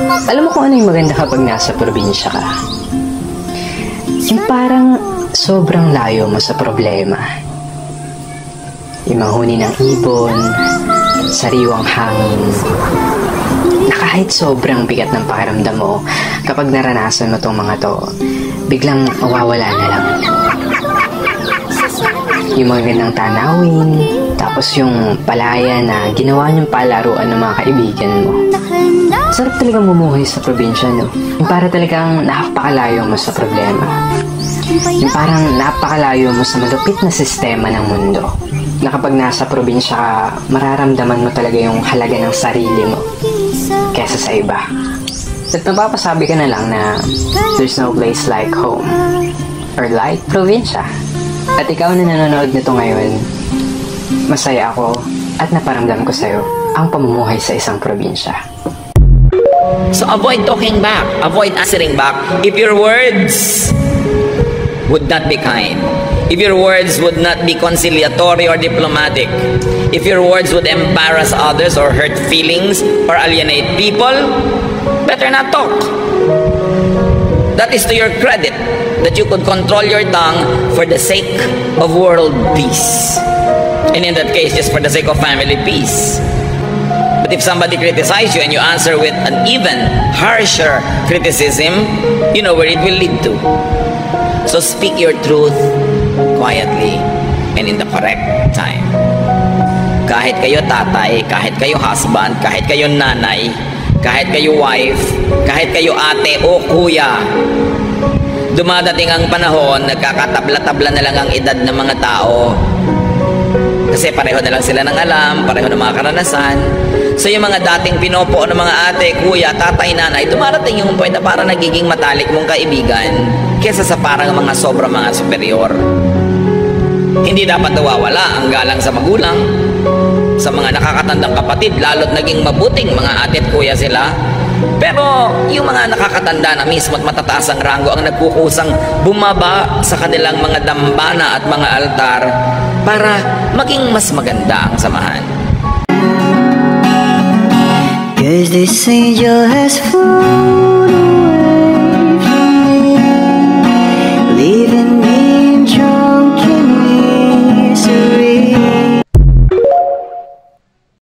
Alam mo kung ano yung maganda kapag nasa probinsya ka? Yung parang sobrang layo mo sa problema. Yung manghuni ng ibon, sariwang hangin, na kahit sobrang bigat ng pakiramdam mo, kapag naranasan mo tong mga to, biglang mawawala na lang. Yung mga gandang tanawin, tapos yung palaya na ginawa niyong palaruan ng mga kaibigan mo. Sarap talagang bumuhay sa probinsya, no? Yung para talagang napakalayo mo sa problema. Yung parang napakalayo mo sa malupit na sistema ng mundo. Na kapag nasa probinsya ka, mararamdaman mo talaga yung halaga ng sarili mo kesa sa iba. At napapasabi ka na lang na there's no place like home or like probinsya. At ikaw na nanonood nito ngayon, masaya ako at naparamdam ko sa'yo ang pamumuhay sa isang probinsya. So avoid talking back, avoid answering back. If your words would not be kind, if your words would not be conciliatory or diplomatic, if your words would embarrass others or hurt feelings or alienate people, better not talk. That is to your credit, that you could control your tongue for the sake of world peace. And in that case, just for the sake of family peace. But if somebody criticizes you and you answer with an even harsher criticism, you know where it will lead to. So speak your truth quietly and in the correct time. Kahit kayo tatay, kahit kayo husband, kahit kayo nanay, kahit kayo wife, kahit kayo ate o kuya, dumadating ang panahon, nagkakatabla-tabla na lang ang edad ng mga tao. Kasi pareho na lang sila ng alam, pareho ng mga karanasan. So yung mga dating pinopo ng mga ate, kuya, tatay, nanay, dumarating yung point na parang nagiging matalik mong kaibigan kesa sa parang mga sobrang mga superior. Hindi dapat nawawala ang galang sa magulang, sa mga nakakatandang kapatid, lalo't naging mabuting mga ate at kuya sila. Pero yung mga nakakatanda na mismo at matataas ang ranggo ang nagkukusang bumaba sa kanilang mga dambana at mga altar para maging mas maganda ang samahan. Cause this angel has flown